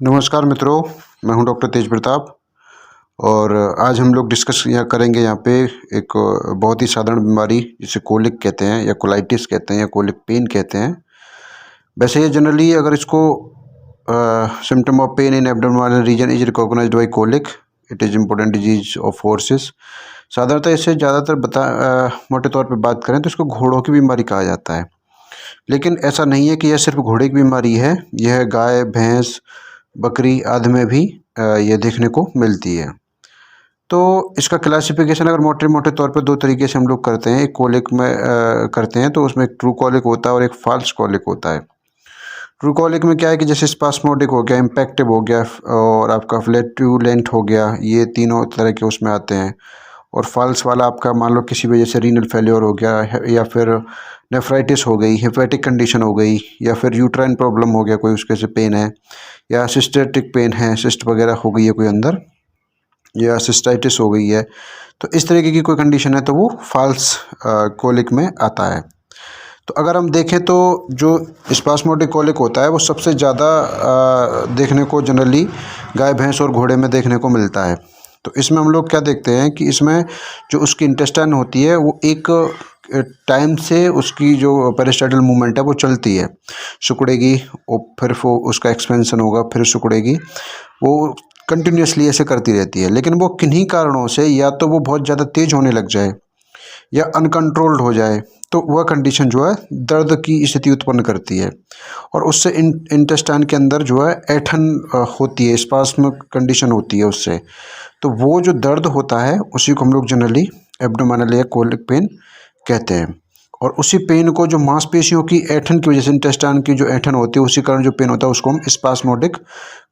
नमस्कार मित्रों, मैं हूं डॉक्टर तेज प्रताप। और आज हम लोग डिस्कस करेंगे यहाँ पे एक बहुत ही साधारण बीमारी जिसे कोलिक कहते हैं या कोलाइटिस कहते हैं या कोलिक पेन कहते हैं। वैसे ये जनरली अगर इसको symptom of pain in abdominal region is recognised by colic, it is important disease of horses. साधारणतः इसे ज़्यादातर मोटे तौर पे बात करें तो इसको घोड़ों की बीमारी कहा जाता है। लेकिन ऐसा नहीं है कि यह सिर्फ घोड़े की बीमारी है, यह गाय, भैंस, बकरी आदि में भी ये देखने को मिलती है। तो इसका क्लासिफिकेशन अगर मोटे मोटे तौर पे दो तरीके से हम लोग करते हैं। एक कोलिक में करते हैं तो उसमें एक ट्रू कोलिक होता है और एक फॉल्स कोलिक होता है। ट्रू कोलिक में क्या है कि जैसे स्पास्मोडिक हो गया, इम्पैक्टिव हो गया और आपका फ्लैटुलेंट हो गया, ये तीनों तरह के उसमें आते हैं। और फॉल्स वाला आपका मान लो किसी वजह से रीनल फेल्योर हो गया या फिर नेफ्राइटिस हो गई, हेपेटिक कंडीशन हो गई, या फिर यूट्राइन प्रॉब्लम हो गया, कोई उसके से पेन है, या सिस्टेटिक पेन है, सिस्ट वगैरह हो गई है कोई अंदर, या सिस्टाइटिस हो गई है, तो इस तरीके की कोई कंडीशन है तो वो फॉल्स कोलिक में आता है। तो अगर हम देखें तो जो स्पास्मोडिक कोलिक होता है वो सबसे ज़्यादा देखने को जनरली गाय, भैंस और घोड़े में देखने को मिलता है। तो इसमें हम लोग क्या देखते हैं कि इसमें जो उसकी इंटेस्टाइन होती है वो एक टाइम से उसकी जो पेरिस्टाइडल मूवमेंट है वो चलती है, सिकुड़ेगी और फिर वो उसका एक्सपेंशन होगा, फिर सिकुड़ेगी, वो कंटिन्यूसली ऐसे करती रहती है। लेकिन वो किन्हीं कारणों से या तो वो बहुत ज़्यादा तेज़ होने लग जाए या अनकंट्रोल्ड हो जाए तो वह कंडीशन जो है दर्द की स्थिति उत्पन्न करती है और उससे इंटेस्टाइन के अंदर जो है ऐठन होती है, स्पास्म कंडीशन होती है उससे। तो वो जो दर्द होता है उसी को हम लोग जनरली एब्डोमिनल या कोलिक पेन कहते हैं। और उसी पेन को जो मांसपेशियों की ऐठन की वजह से, इंटेस्टाइन की जो ऐठन होती है उसी कारण जो पेन होता है उसको हम स्पास्मोडिक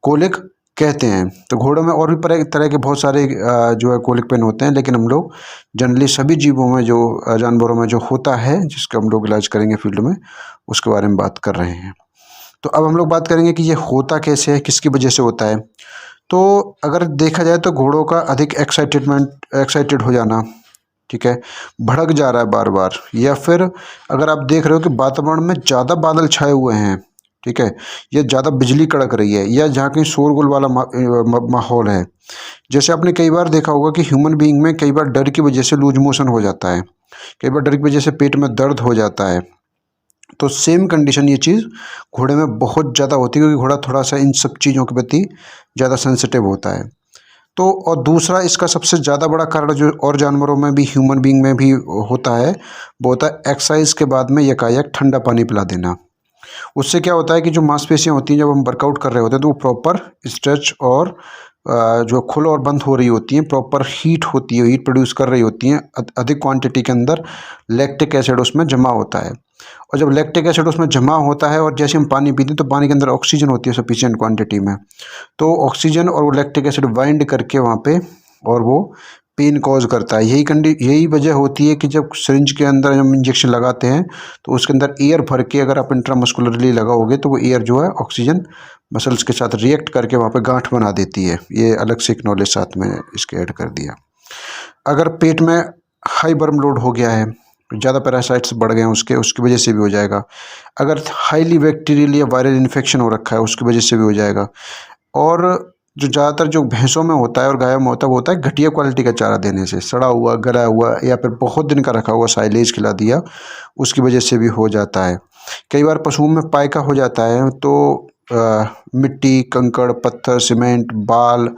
कोलिक कहते हैं। तो घोड़ों में और भी तरह के बहुत सारे जो है कोलिक पेन होते हैं, लेकिन हम लोग जनरली सभी जीवों में जो जानवरों में जो होता है जिसका हम लोग इलाज करेंगे फील्ड में, उसके बारे में बात कर रहे हैं। तो अब हम लोग बात करेंगे कि ये होता कैसे है, किसकी वजह से होता है। तो अगर देखा जाए तो घोड़ों का अधिक एक्साइटेड हो जाना, ठीक है, भड़क जा रहा है बार बार, या फिर अगर आप देख रहे हो कि वातावरण में ज़्यादा बादल छाए हुए हैं, ठीक है, या ज़्यादा बिजली कड़क रही है, या जहाँ कहीं शोरगुल वाला माहौल है। जैसे आपने कई बार देखा होगा कि ह्यूमन बीइंग में कई बार डर की वजह से लूज मोशन हो जाता है, कई बार डर की वजह से पेट में दर्द हो जाता है। तो सेम कंडीशन ये चीज़ घोड़े में बहुत ज़्यादा होती है, क्योंकि घोड़ा थोड़ा सा इन सब चीज़ों के प्रति ज़्यादा सेंसिटिव होता है। तो और दूसरा इसका सबसे ज़्यादा बड़ा कारण जो और जानवरों में भी, ह्यूमन बीइंग में भी होता है, वो होता है एक्सरसाइज के बाद में यकायक ठंडा पानी पिला देना। उससे क्या होता है कि जो मांसपेशियाँ होती हैं जब हम वर्कआउट कर रहे होते हैं तो वो प्रॉपर स्ट्रेच और जो खुल और बंद हो रही होती हैं, प्रॉपर हीट होती है, हीट प्रोड्यूस कर रही होती हैं, अधिक क्वांटिटी के अंदर लैक्टिक एसिड उसमें जमा होता है। और जब लैक्टिक एसिड उसमें जमा होता है और जैसे हम पानी पीते हैं तो पानी के अंदर ऑक्सीजन होती है सफिशिएंट क्वांटिटी में, तो ऑक्सीजन और वो लैक्टिक एसिड बाइंड करके वहाँ पे और वो पेन कॉज करता है। यही वजह होती है कि जब सिरिंज के अंदर हम इंजेक्शन लगाते हैं तो उसके अंदर एयर भर के अगर आप इंट्रामस्कुलरली लगाओगे तो वो एयर जो है ऑक्सीजन मसल्स के साथ रिएक्ट करके वहाँ पे गांठ बना देती है। ये अलग से एक नॉलेज साथ में इसके ऐड कर दिया। अगर पेट में हाई बर्म लोड हो गया है, ज़्यादा पैरासाइट्स बढ़ गए हैं उसकी वजह से भी हो जाएगा। अगर हाईली बैक्टीरियल या वायरल इन्फेक्शन हो रखा है उसकी वजह से भी हो जाएगा। और जो ज़्यादातर जो भैंसों में होता है और गायों में होता है वो होता है घटिया क्वालिटी का चारा देने से, सड़ा हुआ, गला हुआ या फिर बहुत दिन का रखा हुआ साइलेज खिला दिया, उसकी वजह से भी हो जाता है। कई बार पशुओं में पायका हो जाता है तो मिट्टी, कंकड़, पत्थर, सीमेंट, बाल,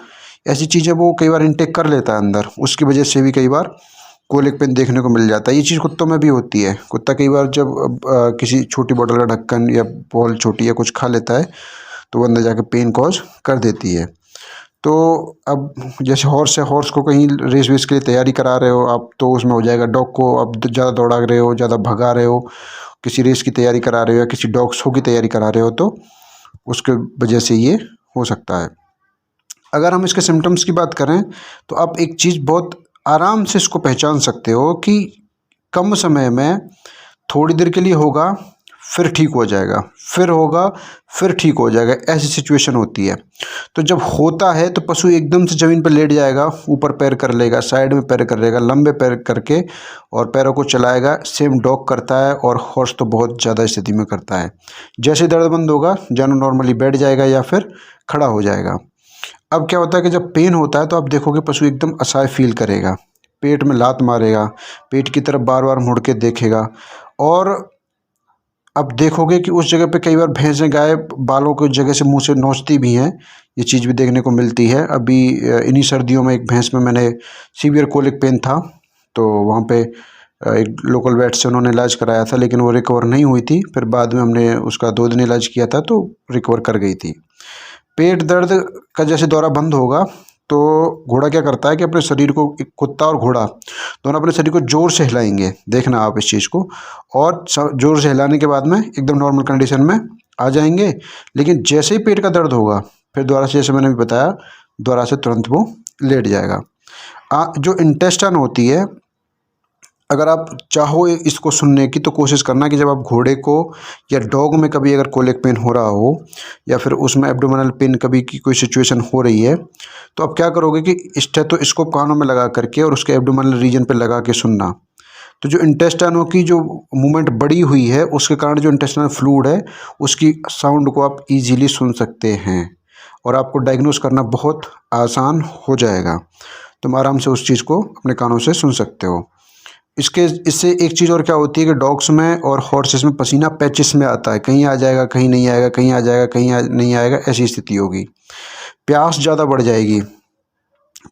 ऐसी चीज़ें वो कई बार इनटेक कर लेता है अंदर, उसकी वजह से भी कई बार कोलिक पेन देखने को मिल जाता है। ये चीज़ कुत्तों में भी होती है। कुत्ता कई बार जब किसी छोटी बोतल का ढक्कन या बॉल छोटी या कुछ खा लेता है तो वो अंदर जाके पेन कॉज कर देती है। तो अब जैसे हॉर्स है, हॉर्स को कहीं रेस वेस के लिए तैयारी करा रहे हो आप तो उसमें हो जाएगा। डॉग को अब ज़्यादा दौड़ा रहे हो, ज़्यादा भगा रहे हो, किसी रेस की तैयारी करा रहे हो या किसी डॉग शो की तैयारी करा रहे हो तो उसके वजह से ये हो सकता है। अगर हम इसके सिम्टम्स की बात करें तो आप एक चीज़ बहुत आराम से इसको पहचान सकते हो कि कम समय में थोड़ी देर के लिए होगा, फिर ठीक हो जाएगा, फिर होगा, फिर ठीक हो जाएगा, ऐसी सिचुएशन होती है। तो जब होता है तो पशु एकदम से ज़मीन पर लेट जाएगा, ऊपर पैर कर लेगा, साइड में पैर कर लेगा, लंबे पैर करके और पैरों को चलाएगा। सेम डॉग करता है और हॉर्स तो बहुत ज़्यादा स्थिति में करता है। जैसे दर्द बंद होगा जानवर नॉर्मली बैठ जाएगा या फिर खड़ा हो जाएगा। अब क्या होता है कि जब पेन होता है तो आप देखोगे पशु एकदम असहाय फील करेगा, पेट में लात मारेगा, पेट की तरफ बार बार मुड़ के देखेगा। और अब देखोगे कि उस जगह पे कई बार भैंसें गाय बालों की जगह से मुंह से नोचती भी हैं, ये चीज़ भी देखने को मिलती है। अभी इन्हीं सर्दियों में एक भैंस में मैंने सीवियर कोलिक पेन था, तो वहाँ पे एक लोकल वेट से उन्होंने इलाज कराया था, लेकिन वो रिकवर नहीं हुई थी। फिर बाद में हमने उसका 2 दिन इलाज किया था तो रिकवर कर गई थी। पेट दर्द का जैसे दौरा बंद होगा तो घोड़ा क्या करता है कि अपने शरीर को, एक कुत्ता और घोड़ा दोनों अपने शरीर को ज़ोर से हिलाएंगे, देखना आप इस चीज़ को, और ज़ोर से हिलाने के बाद में एकदम नॉर्मल कंडीशन में आ जाएंगे। लेकिन जैसे ही पेट का दर्द होगा फिर दोबारा से, जैसे मैंने भी बताया, दोबारा से तुरंत वो लेट जाएगा। जो इंटेस्टाइन होती है, अगर आप चाहो इसको सुनने की तो कोशिश करना कि जब आप घोड़े को या डॉग में कभी अगर कोलिक पेन हो रहा हो या फिर उसमें एब्डोमिनल पेन कभी की कोई सिचुएशन हो रही है, तो आप क्या करोगे कि स्टेथोस्कोप कानों में लगा करके और उसके एब्डोमिनल रीजन पे लगा के सुनना। तो जो इंटेस्टाइनों की जो मूवमेंट बढ़ी हुई है उसके कारण जो इंटेस्टाइनल फ्लूइड है उसकी साउंड को आप इजीली सुन सकते हैं और आपको डायग्नोस करना बहुत आसान हो जाएगा। तुम आराम से उस चीज़ को अपने कानों से सुन सकते हो। इससे एक चीज़ और क्या होती है कि डॉग्स में और हॉर्सेस में पसीना पैचेस में आता है, कहीं आ जाएगा कहीं नहीं आएगा, कहीं आ जाएगा कहीं नहीं आएगा, ऐसी स्थिति होगी। प्यास ज़्यादा बढ़ जाएगी,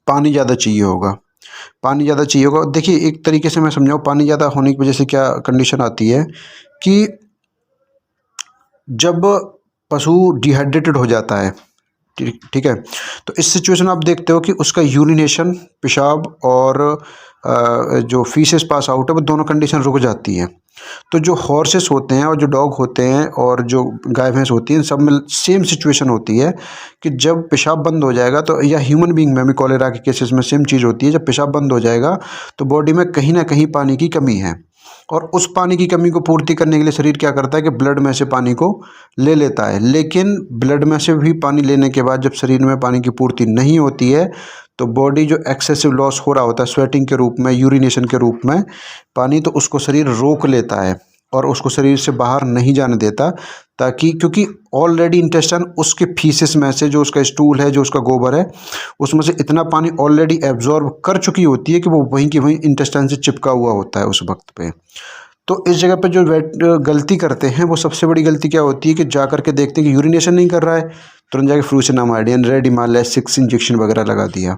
पानी ज़्यादा चाहिए होगा, पानी ज़्यादा चाहिए होगा। देखिए एक तरीके से मैं समझाऊँ, पानी ज़्यादा होने की वजह से क्या कंडीशन आती है कि जब पशु डिहाइड्रेटेड हो जाता है, ठीक है, तो इस सिचुएशन में आप देखते हो कि उसका यूरिनेशन, पेशाब और जो फीसेस पास आउट है, वो दोनों कंडीशन रुक जाती है। तो जो हॉर्सेस होते हैं और जो डॉग होते हैं और जो गाय भैंस होती हैं, सब में सेम सिचुएशन होती है कि जब पेशाब बंद हो जाएगा तो, या ह्यूमन बीइंग में भी कॉलेरा के केसेस में सेम चीज़ होती है, जब पेशाब बंद हो जाएगा तो बॉडी में कहीं ना कहीं पानी की कमी है और उस पानी की कमी को पूर्ति करने के लिए शरीर क्या करता है कि ब्लड में से पानी को ले लेता है। लेकिन ब्लड में से भी पानी लेने के बाद जब शरीर में पानी की पूर्ति नहीं होती है तो बॉडी जो एक्सेसिव लॉस हो रहा होता है स्वेटिंग के रूप में, यूरिनेशन के रूप में पानी, तो उसको शरीर रोक लेता है और उसको शरीर से बाहर नहीं जाने देता, ताकि क्योंकि ऑलरेडी इंटेस्टाइन उसके फीसेस में से, जो उसका स्टूल है, जो उसका गोबर है, उसमें से इतना पानी ऑलरेडी एब्जॉर्ब कर चुकी होती है कि वो वहीं की वहीं इंटेस्टाइन से चिपका हुआ होता है उस वक्त पे। तो इस जगह पे जो गलती करते हैं, वो सबसे बड़ी गलती क्या होती है कि जा करके देखते हैं कि यूरिनेशन नहीं कर रहा है, तुरंत जाके फ्रूसिनामाइड, रेडिमा, लेसिक्स इंजेक्शन वगैरह लगा दिया।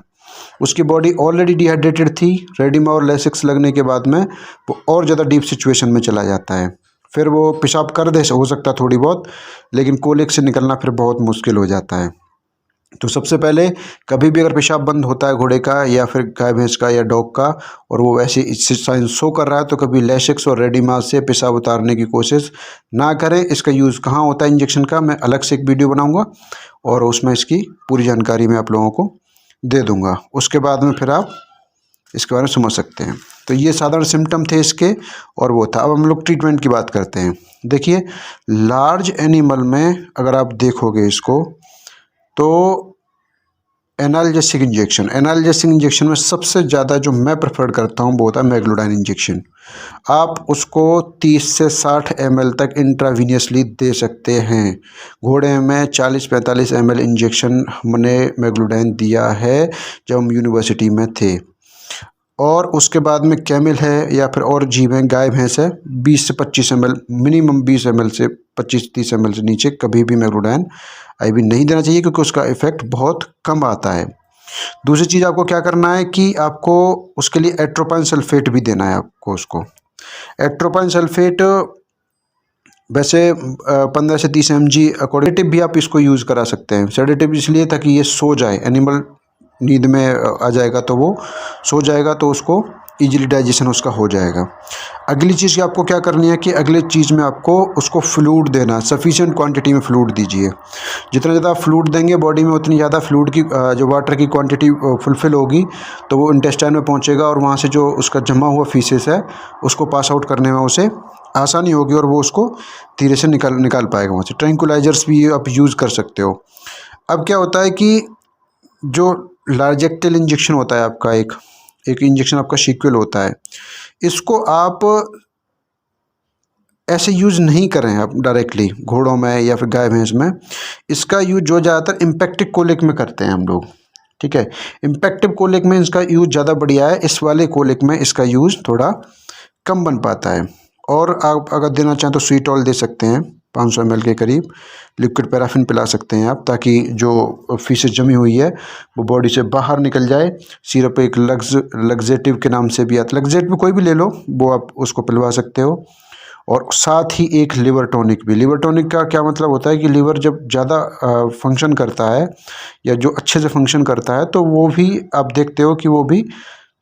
उसकी बॉडी ऑलरेडी डिहाइड्रेटेड थी, रेडिमा और लेसिक्स लगने के बाद में वो और ज़्यादा डीप सिचुएशन में चला जाता है। फिर वो पेशाब कर दे हो सकता है थोड़ी बहुत, लेकिन कोलिक से निकलना फिर बहुत मुश्किल हो जाता है। तो सबसे पहले कभी भी अगर पेशाब बंद होता है घोड़े का या फिर गाय भैंस का या डॉग का और वो वैसे साइन शो कर रहा है, तो कभी लेसिक्स और रेडिमा से पेशाब उतारने की कोशिश ना करें। इसका यूज़ कहाँ होता है इंजेक्शन का, मैं अलग से एक वीडियो बनाऊंगा और उसमें इसकी पूरी जानकारी मैं आप लोगों को दे दूंगा। उसके बाद में फिर आप इसके बारे में समझ सकते हैं। तो ये साधारण सिम्टम थे इसके और वो था। अब हम लोग ट्रीटमेंट की बात करते हैं। देखिए लार्ज एनिमल में अगर आप देखोगे इसको तो एनाल्जेसिक इंजेक्शन में सबसे ज़्यादा जो मैं प्रेफर करता हूँ वो होता है मैग्लोडाइन इंजेक्शन। आप उसको 30 से 60 ml तक इंट्रावीनियसली दे सकते हैं। घोड़े में 40-45 ml इंजेक्शन हमने मैग्लोडाइन दिया है जब हम यूनिवर्सिटी में थे। और उसके बाद में कैमल है या फिर और जीव हैं, गाय भैंस है, 20 से 25 ml, मिनिमम 20 ml से 25-30 ml से नीचे कभी भी मैग्लोडाइन IV नहीं देना चाहिए, क्योंकि उसका इफ़ेक्ट बहुत कम आता है। दूसरी चीज़ आपको क्या करना है कि आपको उसके लिए एट्रोपाइन सल्फेट भी देना है आपको। उसको एट्रोपाइन सल्फेट वैसे 15 से 30 mg अकॉर्डिंग भी आप इसको यूज़ करा सकते हैं। सेडेटिव इसलिए ताकि ये सो जाए, एनिमल नींद में आ जाएगा तो वो सो जाएगा, तो उसको इजीली डाइजेशन उसका हो जाएगा। अगली चीज़ की आपको क्या करनी है कि अगले चीज़ में आपको उसको फ्लूइड देना, सफिशिएंट क्वांटिटी में फ्लूइड दीजिए। जितना ज़्यादा फ्लूइड देंगे बॉडी में, उतनी ज़्यादा फ्लूइड की जो वाटर की क्वांटिटी फुलफिल होगी, तो वो इंटेस्टाइन में पहुंचेगा और वहां से जो उसका जमा हुआ फीसेस है उसको पास आउट करने में उसे आसानी होगी और वो उसको धीरे से निकाल पाएगा वहाँ से। ट्रैंक्विलाइजर्स भी आप यूज़ कर सकते हो। अब क्या होता है कि जो लार्जेक्टेल इंजेक्शन होता है आपका, एक इंजेक्शन आपका सीक्वल होता है, इसको आप ऐसे यूज़ नहीं करें आप डायरेक्टली घोड़ों में या फिर गाय भैंस में। इसका यूज जो ज़्यादातर इम्पैक्टिव कोलिक में करते हैं हम लोग, ठीक है। इम्पैक्टिव कोलिक में इसका यूज ज़्यादा बढ़िया है, इस वाले कोलिक में इसका यूज़ थोड़ा कम बन पाता है। और आप अगर देना चाहें तो स्वीटॉल दे सकते हैं 500 ml के करीब, लिक्विड पैराफिन पिला सकते हैं आप, ताकि जो फीसेस जमी हुई है वो बॉडी से बाहर निकल जाए। सिरप एक लग्जेटिव के नाम से भी आता है, लग्जेटिव कोई भी ले लो, वो आप उसको पिलवा सकते हो। और साथ ही एक लिवर टॉनिक भी। लिवर टॉनिक का क्या मतलब होता है कि लिवर जब ज़्यादा फंक्शन करता है या जो अच्छे से फंक्शन करता है, तो वो भी आप देखते हो कि वो भी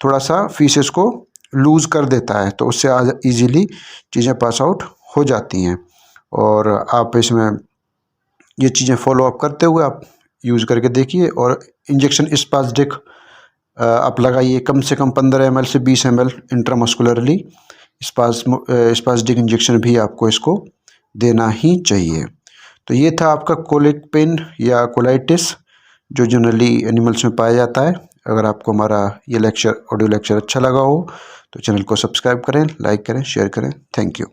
थोड़ा सा फीसेस को लूज़ कर देता है, तो उससे ईज़िली चीज़ें पास आउट हो जाती हैं। और आप इसमें ये चीज़ें फॉलो अप करते हुए आप यूज़ करके देखिए। और इंजेक्शन स्पासडिक आप लगाइए कम से कम 15 ml से 20 ml इंट्रामस्कुलरली। स्पासडिक इंजेक्शन भी आपको इसको देना ही चाहिए। तो ये था आपका कोलिक पेन या कोलाइटिस, जो जनरली एनिमल्स में पाया जाता है। अगर आपको हमारा ये ऑडियो लेक्चर अच्छा लगा हो तो चैनल को सब्सक्राइब करें, लाइक करें, शेयर करें। Thank you.